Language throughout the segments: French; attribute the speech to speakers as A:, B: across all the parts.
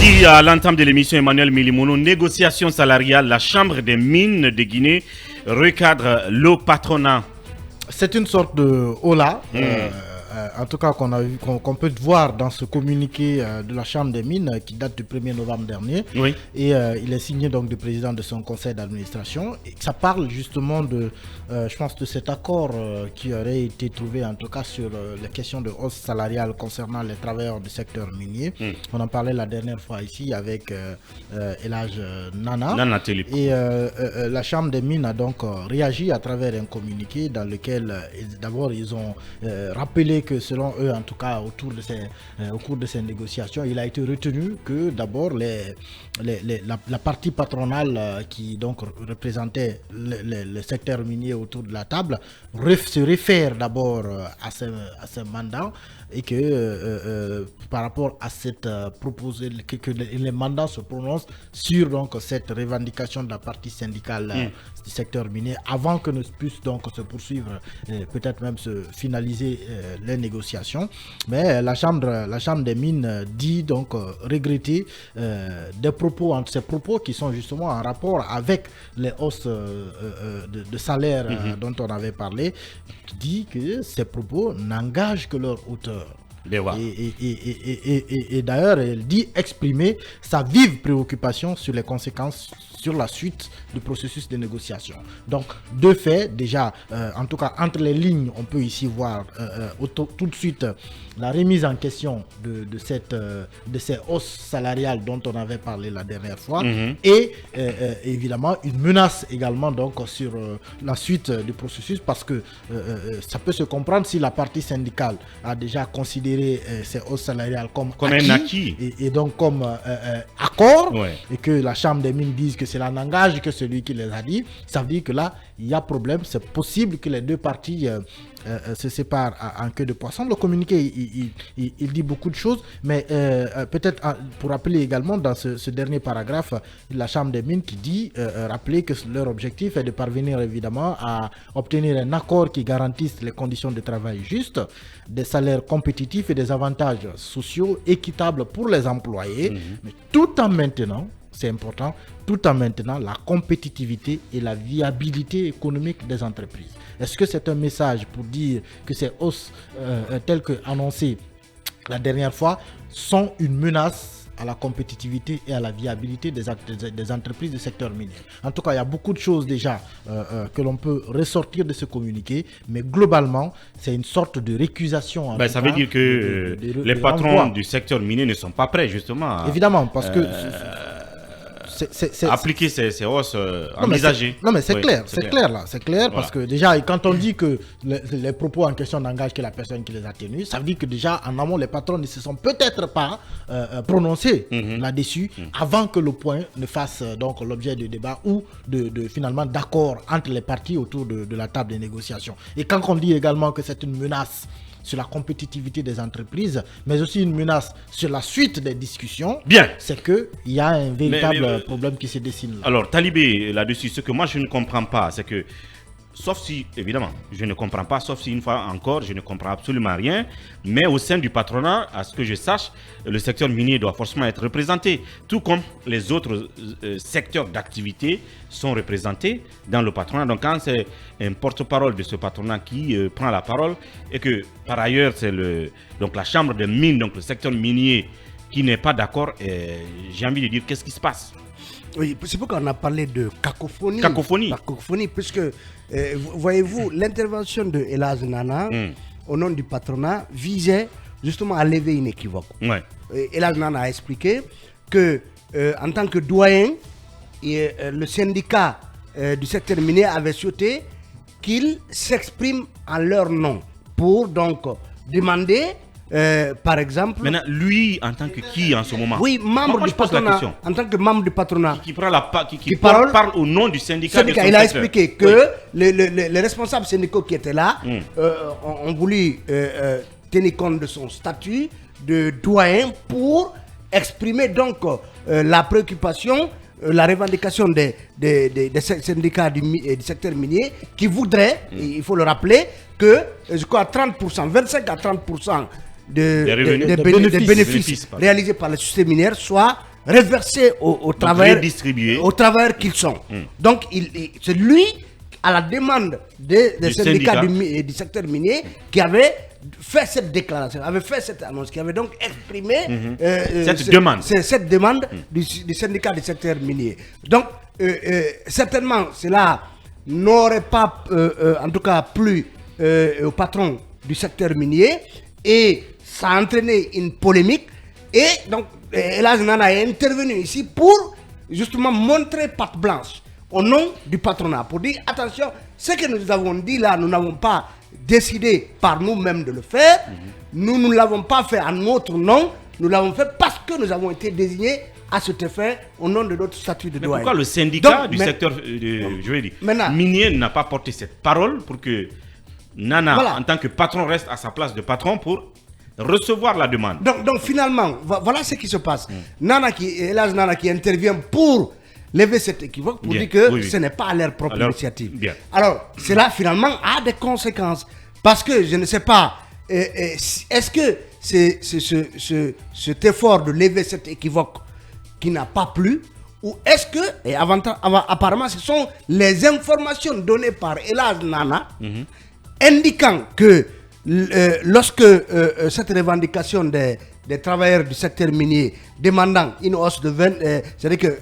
A: dit à l'entame de l'émission Emmanuel Milimono, négociation salariale, la Chambre des mines de Guinée recadre le patronat.
B: C'est une sorte de hola, en tout cas qu'on peut voir dans ce communiqué de la Chambre des mines qui date du 1er novembre dernier.
A: Oui.
B: Et il est signé donc du président de son conseil d'administration. Ça parle justement de, je pense, de cet accord qui aurait été trouvé en tout cas sur les questions de hausse salariale concernant les travailleurs du secteur minier. On en parlait la dernière fois ici avec Elhadj Nana. Et la Chambre des mines a donc réagi à travers un communiqué dans lequel d'abord ils ont rappelé que selon eux, en tout cas au cours de ces négociations, il a été retenu que d'abord la partie patronale qui donc représentait le secteur minier autour de la table se réfère d'abord à ce mandat et que par rapport à cette proposée, que les mandats se prononcent sur donc cette revendication de la partie syndicale du secteur minier avant que ne puisse donc se poursuivre, peut-être même se finaliser les négociations. Mais la chambre des mines dit donc regretter des propos, entre ces propos qui sont justement en rapport avec les hausses de salaire dont on avait parlé, qui dit que ces propos n'engagent que leur auteur. Et d'ailleurs, elle dit exprimer sa vive préoccupation sur les conséquences sur la suite du processus de négociation. Donc, deux faits, déjà, en tout cas, entre les lignes, on peut ici voir tout de suite la remise en question de ces hausses salariales dont on avait parlé la dernière fois, et évidemment, une menace également donc, sur la suite du processus, parce que ça peut se comprendre si la partie syndicale a déjà considéré ces hausses salariales comme acquis. Et donc comme accord, et que la Chambre des mines dise que cela n'engage que celui qui les a dit, ça veut dire que là, il y a problème. C'est possible que les deux parties se séparent en queue de poisson. Le communiqué, il dit beaucoup de choses, mais peut-être pour rappeler également dans ce dernier paragraphe, la Chambre des mines qui dit, rappeler que leur objectif est de parvenir évidemment à obtenir un accord qui garantisse les conditions de travail justes, des salaires compétitifs et des avantages sociaux équitables pour les employés, mais tout en maintenant, c'est important, tout en maintenant la compétitivité et la viabilité économique des entreprises. Est-ce que c'est un message pour dire que ces hausses telles que annoncées la dernière fois sont une menace à la compétitivité et à la viabilité des entreprises du secteur minier? En tout cas, il y a beaucoup de choses déjà que l'on peut ressortir de ce communiqué, mais globalement, c'est une sorte de récusation.
A: Ça veut dire que les patrons du secteur minier ne sont pas prêts, justement.
B: Évidemment, parce que
A: appliquer ces hausses envisagées.
B: Non, mais c'est clair, c'est clair là, c'est clair, voilà. Parce que déjà, quand on dit que les propos en question n'engagent que la personne qui les a tenus, ça veut dire que déjà, en amont, les patrons ne se sont peut-être pas prononcés là-dessus avant que le point ne fasse donc l'objet de débat ou finalement d'accord entre les parties autour de la table des négociations. Et quand on dit également que c'est une menace sur la compétitivité des entreprises, mais aussi une menace sur la suite des discussions, c'est qu'il y a un véritable problème qui se dessine là.
A: Alors, Talibé, là-dessus, ce que moi je ne comprends pas, c'est que, sauf si, évidemment, je ne comprends pas, sauf si une fois encore, je ne comprends absolument rien, mais au sein du patronat, à ce que je sache, le secteur minier doit forcément être représenté, tout comme les autres secteurs d'activité sont représentés dans le patronat. Donc quand c'est un porte-parole de ce patronat qui prend la parole, et que par ailleurs c'est donc la chambre des mines, donc le secteur minier qui n'est pas d'accord, j'ai envie de dire qu'est-ce qui se passe?
C: Oui, c'est pourquoi on a parlé de cacophonie. Cacophonie, puisque, voyez-vous, l'intervention de Elhadj Nana, au nom du patronat, visait justement à lever une équivoque. Elhadj Nana a expliqué que, en tant que doyen, le syndicat du secteur minier avait souhaité qu'il s'exprime en leur nom pour donc demander par exemple...
A: Maintenant, lui, en tant que qui en ce moment?
C: Oui, membre du patronat. En tant que membre du patronat.
A: Qui parle au nom du syndicat.
C: Il a expliqué que les responsables syndicaux qui étaient là ont voulu tenir compte de son statut de doyen pour exprimer donc la préoccupation, la revendication des syndicats du secteur minier qui voudraient, il faut le rappeler, que je crois 30%, 25 à 30% des bénéfices réalisés par les sociétés minières soient reversés au travailleurs qu'ils sont. Donc, c'est lui, à la demande des syndicats du secteur minier, qui avait fait cette déclaration, avait fait cette annonce, qui avait donc exprimé cette demande du syndicat du secteur minier. Donc, certainement, cela n'aurait pas, en tout cas, plu au patron du secteur minier, et ça a entraîné une polémique. Et donc, Elhadji Nana est intervenu ici pour justement montrer patte blanche au nom du patronat, pour dire attention, ce que nous avons dit là, nous n'avons pas décidé par nous-mêmes de le faire, nous ne l'avons pas fait à notre nom, nous l'avons fait parce que nous avons été désignés à cet effet au nom de notre statut de doyen.
A: Pourquoi le syndicat du secteur minier n'a pas porté cette parole pour que Nana, en tant que patron, reste à sa place de patron pour recevoir la demande?
C: Donc finalement, voilà ce qui se passe. Elhadji Nana qui intervient pour lever cet équivoque, pour dire que ce n'est pas à leur propre initiative. Alors, cela finalement a des conséquences. Parce que je ne sais pas, est-ce que cet effort de lever cet équivoque qui n'a pas plu, ou est-ce que, et apparemment ce sont les informations données par Elhadji Nana indiquant que lorsque cette revendication des travailleurs du secteur minier demandant une hausse de 20, c'est-à-dire que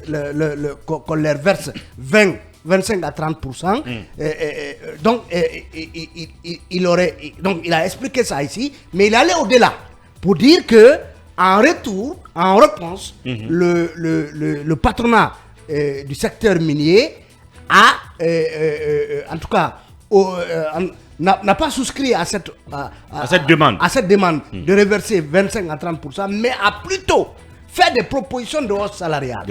C: qu'on leur verse 25 à 30%, donc il a expliqué ça ici, mais il allait au-delà pour dire que en retour, en réponse, le patronat du secteur minier a, en tout cas, n'a pas souscrit à cette demande de reverser 25 à 30%, mais a plutôt fait des propositions de hausse salariale.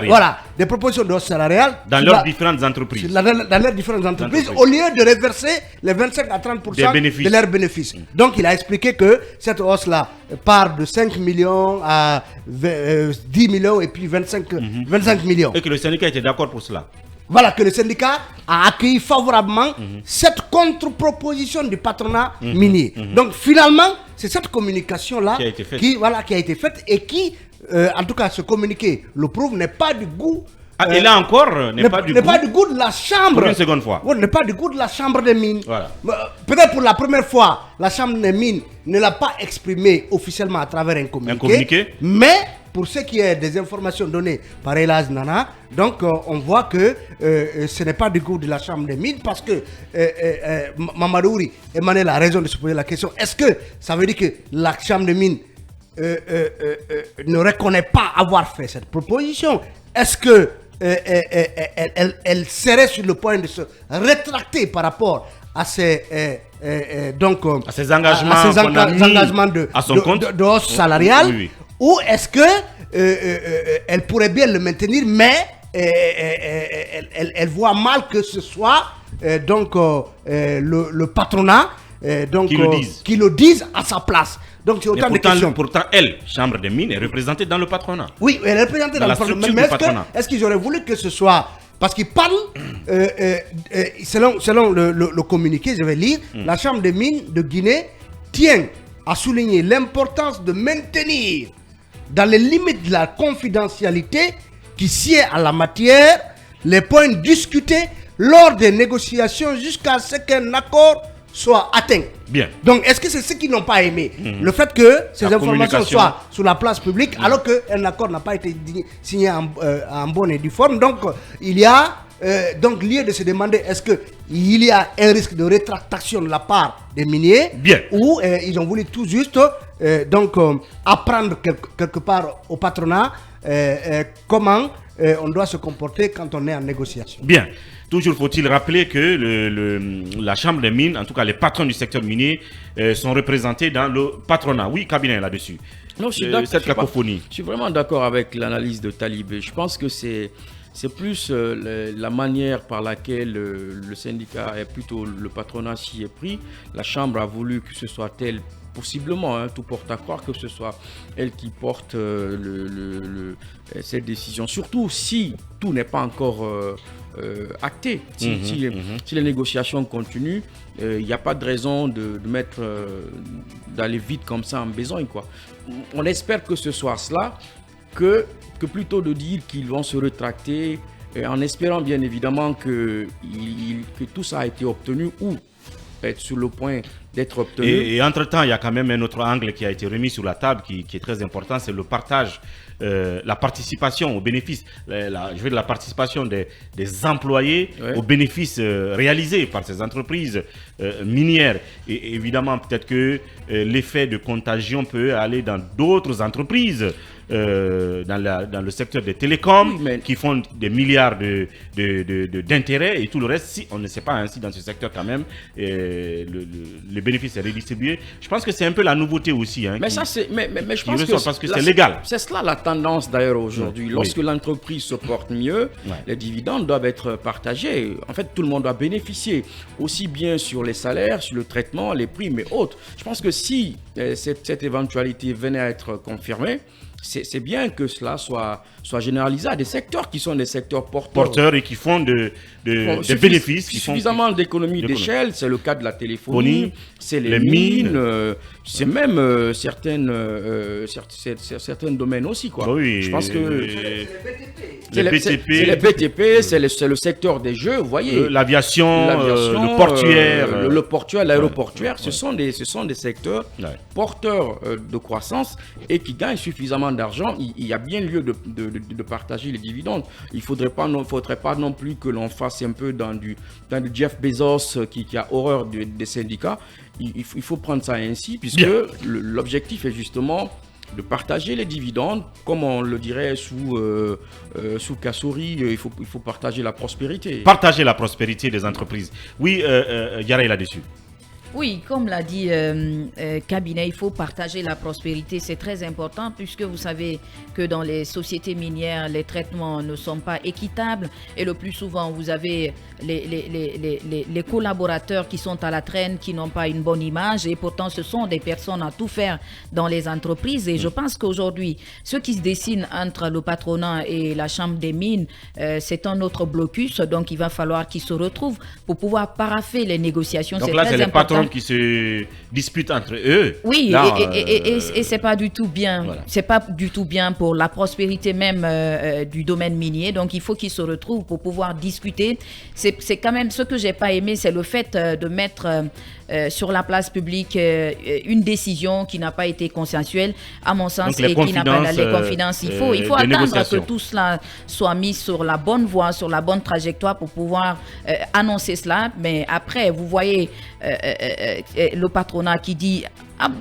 C: Voilà, des propositions de hausse salariale.
A: Dans leurs différentes entreprises.
C: Dans leurs différentes entreprises, au lieu de reverser les 25 à 30% de leurs bénéfices. Donc, il a expliqué que cette hausse-là part de 5 millions à 10 millions et puis 25 millions.
A: Et que le syndicat était d'accord pour cela.
C: Voilà, que le syndicat a accueilli favorablement cette contre-proposition du patronat minier. Donc finalement, c'est cette communication-là qui a été faite et qui, en tout cas, ce communiqué le prouve, n'est pas du goût.
A: Et là encore, n'est pas du
C: goût de la chambre.
A: Pour une seconde fois.
C: N'est pas du goût de la chambre des mines.
A: Voilà.
C: Peut-être pour la première fois, la chambre des mines ne l'a pas exprimé officiellement à travers un communiqué. Mais pour ce qui est des informations données par Elhadji Nana, donc on voit que ce n'est pas du goût de la chambre des mines, parce que Mamadou Emmanuel a raison de se poser la question, est-ce que ça veut dire que la chambre des mines ne reconnaît pas avoir fait cette proposition? Est-ce que elle serait sur le point de se rétracter par rapport à ces engagements de hausse salariale, ou est-ce que elle pourrait bien le maintenir, mais elle voit mal que ce soit le patronat qui le dise à sa place? Donc c'est autant de questions.
A: Pourtant, elle, chambre des mines, est représentée dans le patronat.
C: Oui, elle est représentée dans le patronat. Mais est-ce qu'ils auraient voulu que ce soit... Parce qu'ils parlent, selon le communiqué, je vais lire, la chambre des mines de Guinée tient à souligner l'importance de maintenir, dans les limites de la confidentialité qui sied à la matière, les points discutés lors des négociations jusqu'à ce qu'un accord soit atteint.
A: Bien.
C: Donc, est-ce que c'est ce qu'ils n'ont pas aimé? Le fait que ces informations soient sur la place publique, alors qu'un accord n'a pas été signé en bonne et due forme. Donc, il y a donc lieu de se demander, est-ce qu'il y a un risque de rétractation de la part des miniers?
A: Bien.
C: Ou ils ont voulu tout juste apprendre quelque part au patronat comment on doit se comporter quand on est en négociation.
A: Bien. Toujours faut-il rappeler que la chambre des mines, en tout cas les patrons du secteur minier, sont représentés dans le patronat. Oui, cabinet là-dessus.
D: Non, cette cacophonie. Je suis vraiment d'accord avec l'analyse de Talibé. Je pense que c'est plus la manière par laquelle le syndicat, et plutôt le patronat s'y est pris. La chambre a voulu que ce soit tel, possiblement, tout porte à croire que ce soit elle qui porte cette décision. Surtout si tout n'est pas encore acté. Si les négociations continuent, il n'y a pas de raison d'aller vite comme ça en besogne, quoi. On espère que ce soit cela. que plutôt de dire qu'ils vont se rétracter, en espérant bien évidemment que tout ça a été obtenu ou être sur le point d'être obtenu.
A: Et entre-temps, il y a quand même un autre angle qui a été remis sur la table qui est très important, c'est le partage, la participation aux bénéfices, la participation des employés aux bénéfices réalisés par ces entreprises minières. Et évidemment, peut-être que l'effet de contagion peut aller dans d'autres entreprises. Dans le secteur des télécoms, qui font des milliards d'intérêts et tout le reste. Si on ne sait pas ainsi dans ce secteur quand même, le bénéfice est redistribué. Je pense que c'est un peu la nouveauté aussi.
D: Mais ça, c'est, mais je pense que
A: parce que c'est légal.
D: C'est cela la tendance d'ailleurs aujourd'hui. Lorsque l'entreprise se porte mieux, les dividendes doivent être partagés. En fait, tout le monde doit bénéficier aussi bien sur les salaires, sur le traitement, les prix, mais autres. Je pense que si cette éventualité venait à être confirmée, c'est bien que cela soit généralisé à des secteurs qui sont des secteurs porteurs et qui font des bénéfices. Suffisamment d'économies d'échelle, c'est le cas de la téléphonie, c'est les mines, c'est même certains domaines aussi. Quoi.
A: Oui,
D: je pense que
A: c'est
D: les BTP, c'est le secteur des jeux, vous voyez.
A: L'aviation, le portuaire.
D: Le portuaire, l'aéroportuaire, ce sont des secteurs porteurs de croissance et qui gagnent suffisamment d'argent. Il y a bien lieu de partager les dividendes. Il ne faudrait pas non plus que l'on fasse un peu dans du Jeff Bezos qui a horreur des syndicats. Il faut prendre ça ainsi, puisque l'objectif est justement de partager les dividendes, comme on le dirait sous Kassouri, il faut partager la prospérité.
A: Partager la prospérité des entreprises. Oui, Yara là-dessus.
E: Oui, comme l'a dit Cabinet, il faut partager la prospérité. C'est très important puisque vous savez que dans les sociétés minières, les traitements ne sont pas équitables. Et le plus souvent, vous avez les collaborateurs qui sont à la traîne, qui n'ont pas une bonne image. Et pourtant, ce sont des personnes à tout faire dans les entreprises. Et je pense qu'aujourd'hui, ce qui se dessine entre le patronat et la Chambre des mines, c'est un autre blocus. Donc, il va falloir qu'ils se retrouvent pour pouvoir paraffer les négociations.
A: Donc là, c'est les patrons qui se disputent entre eux.
E: Oui, là, et c'est pas du tout bien. Voilà. C'est pas du tout bien pour la prospérité même du domaine minier. Donc il faut qu'ils se retrouvent pour pouvoir discuter. C'est quand même ce que j'ai pas aimé, c'est le fait de mettre sur la place publique une décision qui n'a pas été consensuelle, à mon sens, et qui n'a pas les confidences. Il faut attendre que tout cela soit mis sur la bonne voie, sur la bonne trajectoire pour pouvoir annoncer cela. Mais après, vous voyez le patronat qui dit,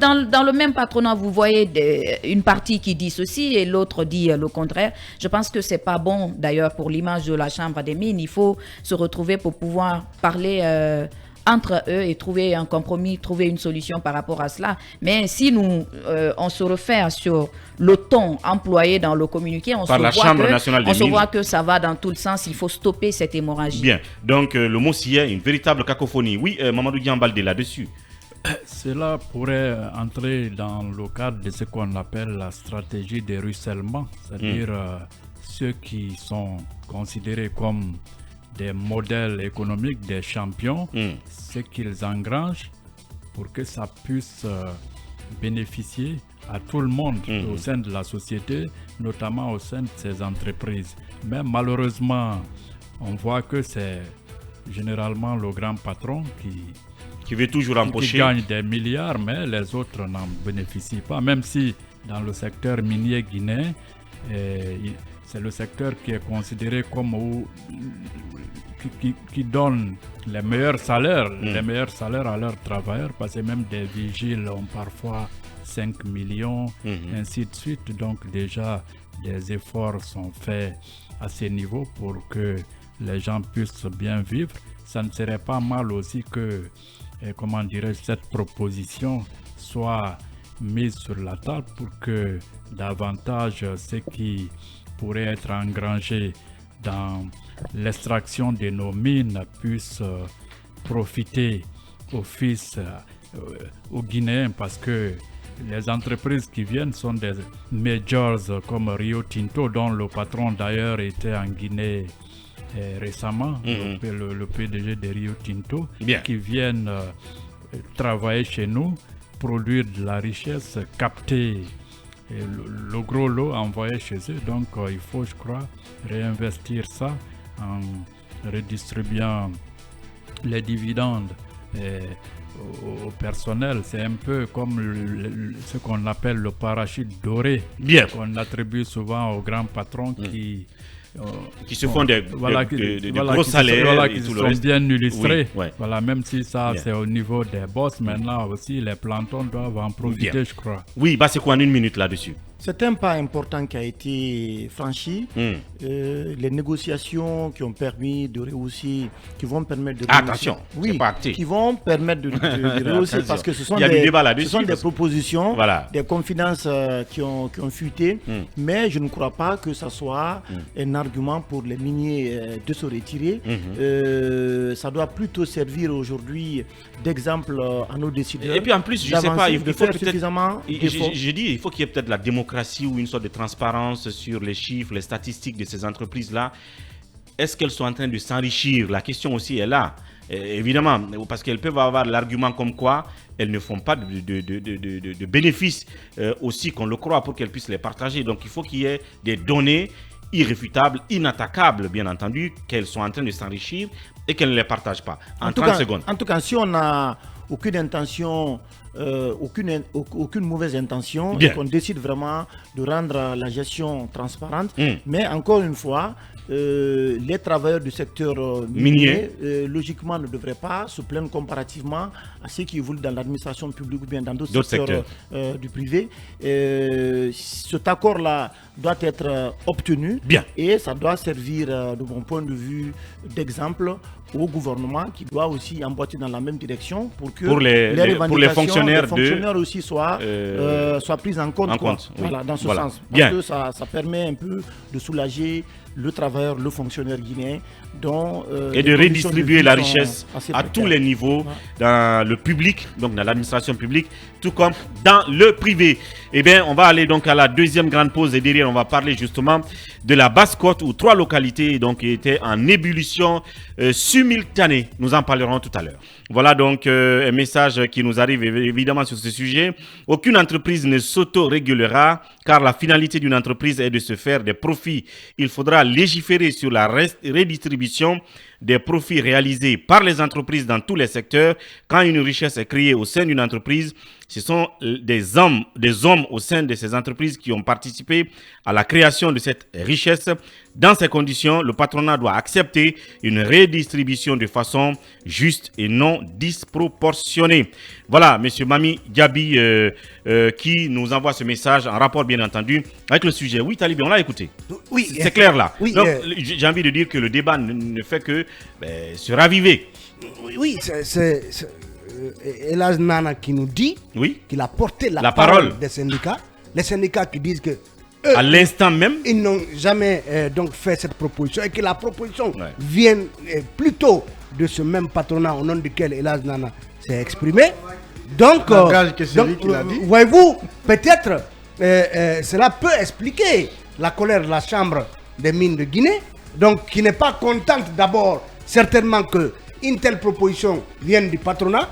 E: dans le même patronat, vous voyez une partie qui dit ceci et l'autre dit le contraire. Je pense que c'est pas bon d'ailleurs pour l'image de la Chambre des mines. Il faut se retrouver pour pouvoir parler entre eux et trouver un compromis, trouver une solution par rapport à cela. Mais si nous, on se réfère sur le ton employé dans le communiqué, on se voit que ça va dans tout le sens. Il faut stopper cette hémorragie.
A: Bien. Donc, le mot s'y est une véritable cacophonie. Oui, Mamadou Diambalde là-dessus.
F: Cela pourrait entrer dans le cadre de ce qu'on appelle la stratégie de ruissellement, c'est-à-dire ceux qui sont considérés comme des modèles économiques, des champions, ce qu'ils engrangent pour que ça puisse bénéficier à tout le monde au sein de la société, notamment au sein de ces entreprises. Mais malheureusement, on voit que c'est généralement le grand patron
A: qui veut toujours empocher,
F: qui gagne des milliards, mais les autres n'en bénéficient pas. Même si dans le secteur minier guinéen, c'est le secteur qui est considéré comme qui donne les meilleurs salaires, à leurs travailleurs, parce que même des vigiles ont parfois 5 millions, ainsi de suite. Donc déjà, des efforts sont faits à ce niveau pour que les gens puissent bien vivre. Ça ne serait pas mal aussi que, cette proposition soit mise sur la table pour que davantage ce qui pourrait être engrangé dans l'extraction de nos mines puisse profiter aux Guinéens, parce que les entreprises qui viennent sont des majors comme Rio Tinto, dont le patron d'ailleurs était en Guinée récemment, le PDG de Rio Tinto, qui viennent travailler chez nous, produire de la richesse, capter le gros lot envoyé chez eux. Donc il faut, je crois, réinvestir ça en redistribuant les dividendes au personnel. C'est un peu comme ce qu'on appelle le parachute doré, qu'on attribue souvent aux grands patrons
A: qui se font des gros salaires
F: qui sont bien illustrés. Voilà, même si ça c'est au niveau des boss, maintenant aussi les plantons doivent en profiter, je crois.
A: Oui, c'est quoi en une minute là-dessus?
B: C'est un pas important qui a été franchi. Les négociations qui ont permis de réussir, qui vont permettre de
A: attention, c'est pas acté.
B: Qui vont permettre de réussir parce que ce sont des propositions, des confidences qui ont fuité. Mais je ne crois pas que ça soit un argument pour les miniers de se retirer. Ça doit plutôt servir aujourd'hui d'exemple à nos décideurs.
A: Et puis en plus, je ne sais pas, il faut
B: suffisamment.
A: Je dis, il faut qu'il y ait peut-être la démocratie ou une sorte de transparence sur les chiffres, les statistiques de ces entreprises-là. Est-ce qu'elles sont en train de s'enrichir? La question aussi est là. Évidemment, parce qu'elles peuvent avoir l'argument comme quoi elles ne font pas de bénéfices aussi qu'on le croit pour qu'elles puissent les partager. Donc il faut qu'il y ait des données irréfutables, inattaquables, bien entendu, qu'elles sont en train de s'enrichir et qu'elles ne les partagent pas. En 30 secondes.
B: En tout cas, si on n'a aucune intention, aucune mauvaise intention, et qu'on décide vraiment de rendre la gestion transparente, mais encore une fois, les travailleurs du secteur minier, logiquement, ne devraient pas se plaindre comparativement à ceux qui évoluent dans l'administration publique ou bien dans d'autres secteurs du privé. Cet accord-là doit être obtenu et ça doit servir, de mon point de vue, d'exemple au gouvernement qui doit aussi emboîter dans la même direction pour que
A: les fonctionnaires
B: aussi soient prises en compte, dans ce sens. Parce que ça permet un peu de soulager le travailleur, le fonctionnaire guinéen,
A: et de redistribuer la richesse à tous les niveaux, dans le public, donc dans l'administration publique, tout comme dans le privé. Eh bien, on va aller donc à la deuxième grande pause et derrière, on va parler justement de la Basse-Côte où 3 localités donc étaient en ébullition simultanée. Nous en parlerons tout à l'heure. Voilà donc un message qui nous arrive évidemment sur ce sujet. Aucune entreprise ne s'auto-régulera car la finalité d'une entreprise est de se faire des profits. Il faudra légiférer sur la redistribution des profits réalisés par les entreprises dans tous les secteurs. Quand une richesse est créée au sein d'une entreprise, ce sont des hommes au sein de ces entreprises qui ont participé à la création de cette richesse. Dans ces conditions, le patronat doit accepter une redistribution de façon juste et non disproportionnée. Voilà, M. Mami Diaby qui nous envoie ce message en rapport bien entendu avec le sujet. Oui, Talibé, on l'a écouté.
C: Oui,
A: c'est clair là. Oui, donc, j'ai envie de dire que le débat ne fait que se raviver.
C: Oui, c'est Elhadji Nana qui nous dit qu'il a porté la parole des syndicats. Les syndicats qui disent que
A: à l'instant même,
C: ils n'ont jamais donc fait cette proposition et que la proposition vient plutôt de ce même patronat au nom duquel Elhadji Nana s'est exprimé. Donc, voyez-vous, peut-être cela peut expliquer la colère de la Chambre des mines de Guinée, donc qui n'est pas contente d'abord certainement que une telle proposition vienne du patronat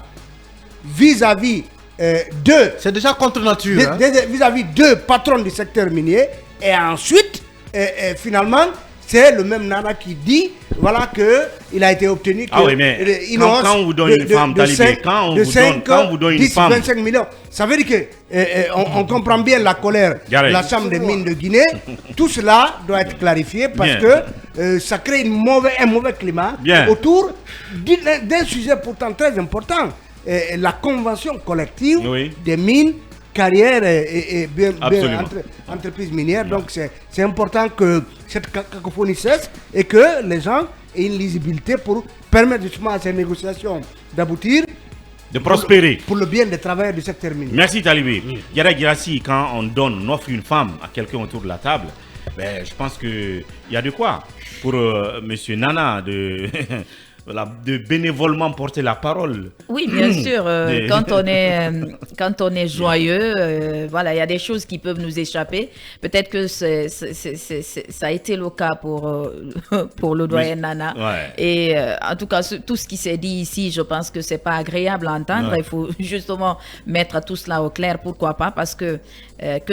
C: vis-à-vis
B: c'est déjà contre nature.
C: Vis-à-vis de patrons du secteur minier. Et ensuite, finalement, c'est le même Nana qui dit voilà qu'il a été obtenu que
A: quand on vous donne une femme talibée, quand on vous donne une femme
C: 25 millions, ça veut dire que on comprend bien la colère de la Chambre des mines de Guinée. Tout cela doit être clarifié parce que ça crée un mauvais climat autour d'un sujet pourtant très important. La convention collective des mines, carrières et entreprises minières. Donc c'est important que cette cacophonie cesse et que les gens aient une lisibilité pour permettre justement à ces négociations d'aboutir,
A: de prospérer.
C: Pour le bien des travailleurs du secteur minier.
A: Merci Talibé. Yara Girassi, quand on offre une femme à quelqu'un autour de la table, je pense qu'il y a de quoi pour M. Nana de bénévolement porter la parole.
E: Oui, bien sûr. Quand on est joyeux, voilà, il y a des choses qui peuvent nous échapper. Peut-être que ça a été le cas pour le doyen Nana.
A: Ouais.
E: Et en tout cas, tout ce qui s'est dit ici, je pense que c'est pas agréable à entendre.
A: Ouais.
E: Il faut justement mettre tout cela au clair. Pourquoi pas? Parce que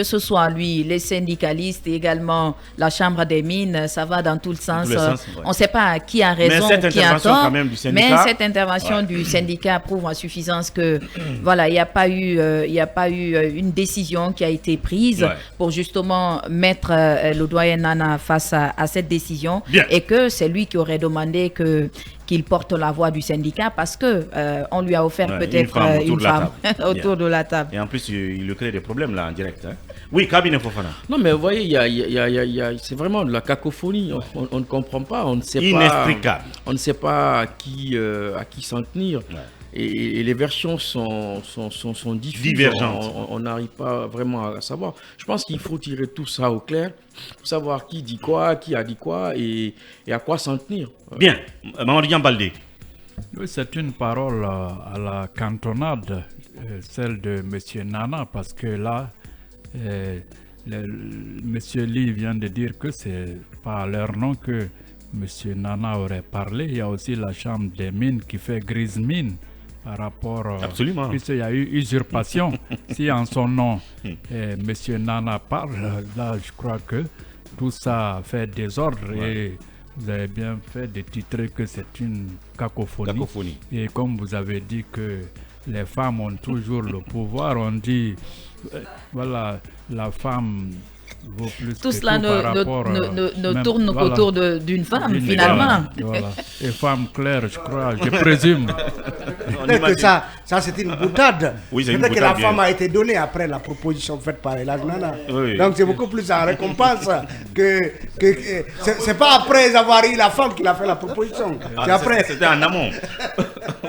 E: ce soit lui, les syndicalistes et également la Chambre des mines, ça va dans tout le sens.
A: Ouais.
E: On ne sait pas qui a raison, qui a tort.
A: Quand même du syndicat.
E: Mais cette intervention du syndicat prouve en suffisance que voilà, il n'y a pas eu une décision qui a été prise pour justement mettre le doyen Nana face à cette décision.
A: Bien.
E: Et que c'est lui qui aurait demandé qu'il porte la voix du syndicat parce que on lui a offert peut-être une femme autour de la table.
A: Et en plus, il lui crée des problèmes là en direct. Hein. Oui, Kabine Fofana.
D: Non, mais vous voyez, c'est vraiment de la cacophonie. On ne comprend pas, on ne sait
A: Inextricable.
D: On ne sait pas à qui s'en tenir. Ouais. Et les versions sont diffuses.
A: Divergentes.
D: On n'arrive pas vraiment à savoir. Je pense qu'il faut tirer tout ça au clair pour savoir qui dit quoi, qui a dit quoi et à quoi s'en tenir.
A: Bien. Mamadou Baldé.
F: Oui, c'est une parole à la cantonade, celle de M. Nana, parce que là, M. Lee vient de dire que c'est pas à leur nom que M. Nana aurait parlé. Il y a aussi la Chambre des mines qui fait grise mine par rapport...
A: Absolument.
F: Puisqu'il y a eu usurpation. Si en son nom, M. Nana parle, là, je crois que tout ça fait désordre et vous avez bien fait de titrer que c'est une cacophonie. Et comme vous avez dit que les femmes ont toujours le pouvoir, on dit, voilà, la femme vaut plus
E: tout
F: que
E: cela
F: tout par rapport,
E: ne tourne qu'autour d'une femme, finalement.
F: Voilà. Et femme claire, je crois, je présume.
C: Peut-être que ça c'est une boutade.
A: Oui, c'est
C: peut-être que la
A: bien.
C: femme a été donnée après la proposition faite par Elhadji Nana.
A: Oui.
C: Donc c'est beaucoup plus en récompense que c'est pas après avoir eu la femme qu'il a fait la proposition. C'est après.
A: C'était en amont.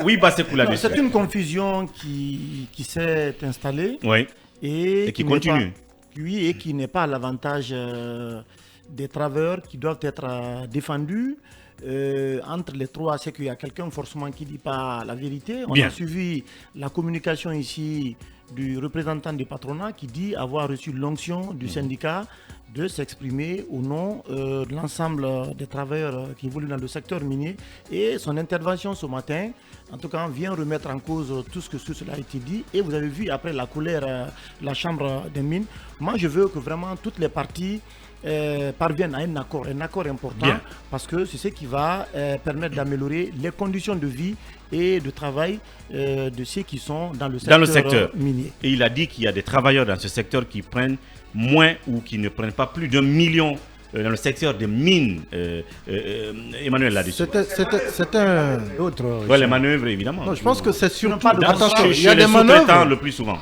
A: Oui,
B: c'est une confusion qui s'est installée.
A: Oui.
B: Et
A: qui continue.
B: Oui, et qui n'est pas à l'avantage des travailleurs qui doivent être défendus. Entre les trois, c'est qu'il y a quelqu'un forcément qui ne dit pas la vérité. On a suivi la communication ici du représentant du patronat qui dit avoir reçu l'onction du syndicat de s'exprimer au nom de l'ensemble des travailleurs qui évoluent dans le secteur minier. Et son intervention ce matin, en tout cas, vient remettre en cause tout ce que cela a été dit. Et vous avez vu après la colère de la Chambre des mines. Moi, je veux que vraiment toutes les parties parviennent à un accord important, parce que c'est ce qui va permettre d'améliorer les conditions de vie et de travail de ceux qui sont dans le secteur minier.
A: Et il a dit qu'il y a des travailleurs dans ce secteur qui prennent moins ou qui ne prennent pas plus d'1 million dans le secteur des mines. Emmanuel l'a dit.
B: C'est un autre.
A: Les manœuvres, évidemment.
B: Non, je pense que c'est surtout.
A: Attention,
B: il y a des manœuvres.
A: Le plus souvent.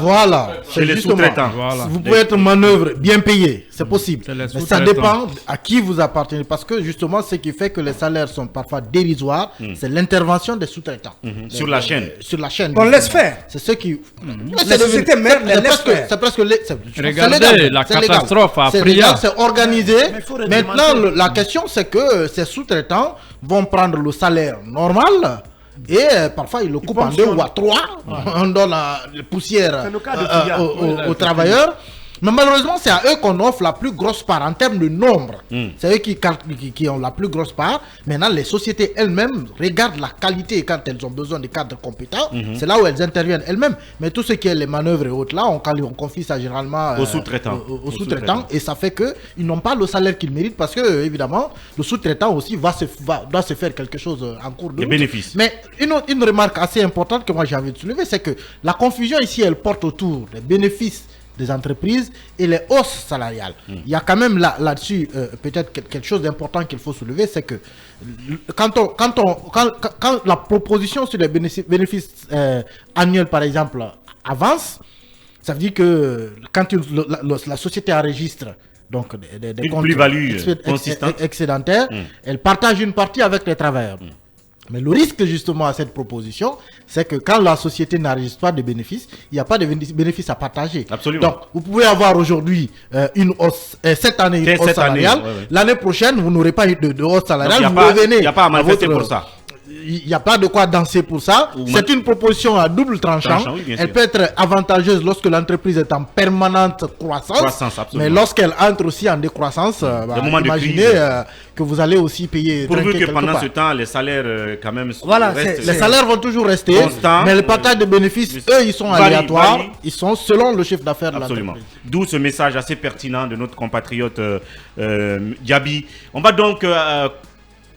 B: Voilà.
A: Chez les sous-traitants.
B: Voilà. Vous pouvez être manœuvre bien payé, c'est possible. Mais ça dépend à qui vous appartenez. Parce que justement, ce qui fait que les salaires sont parfois dérisoires, c'est l'intervention des sous-traitants.
A: Sur la chaîne.
B: Sur la chaîne.
C: On laisse faire.
B: C'est ce qui.
C: La société mère les laisse faire.
B: C'est presque.
F: Regardez la catastrophe à Fria.
B: C'est organisé. Maintenant, la question, c'est que ces sous-traitants vont prendre le salaire normal et parfois ils le coupent en 2 ou à 3. On donne la poussière aux travailleurs. Mais malheureusement, c'est à eux qu'on offre la plus grosse part en termes de nombre. C'est eux qui ont la plus grosse part. Maintenant, les sociétés elles-mêmes regardent la qualité quand elles ont besoin de cadres compétents. C'est là où elles interviennent elles-mêmes. Mais tout ce qui est les manœuvres et autres, là, on confie ça généralement
A: aux sous-traitants.
B: Et ça fait qu'ils n'ont pas le salaire qu'ils méritent parce que, évidemment, le sous-traitant aussi doit se faire quelque chose en cours de route.
A: Bénéfices.
B: Mais une remarque assez importante que moi j'ai envie de soulever, c'est que la confusion ici, elle porte autour des bénéfices des entreprises et les hausses salariales. Il y a quand même là-dessus peut-être quelque chose d'important qu'il faut soulever, c'est que quand la proposition sur les bénéfices annuels, par exemple, avance, ça veut dire que quand la société enregistre donc des comptes
A: plus-value
B: excédentaires, elle partage une partie avec les travailleurs. Mais le risque justement à cette proposition, c'est que quand la société n'enregistre pas de bénéfices, il n'y a pas de bénéfices à partager.
A: Absolument.
B: Donc vous pouvez avoir aujourd'hui une hausse, cette année une hausse salariale. L'année prochaine, vous n'aurez pas de hausse salariale.
A: Il n'y a pas à manifester pour ça.
B: il n'y a pas de quoi danser pour ça. C'est une proposition à double tranchant. Elle peut être avantageuse lorsque l'entreprise est en permanente croissance. Mais lorsqu'elle entre aussi en décroissance, imaginez que vous allez aussi payer.
A: Pourvu que pendant ce temps, les salaires quand même
B: restent. Les salaires vont toujours rester constants, mais le partage de bénéfices, eux, ils sont aléatoires. Ils sont selon le chiffre d'affaires de l'entreprise.
A: D'où ce message assez pertinent de notre compatriote Diaby. On va donc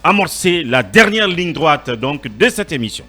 A: amorcer la dernière ligne droite donc, de cette émission.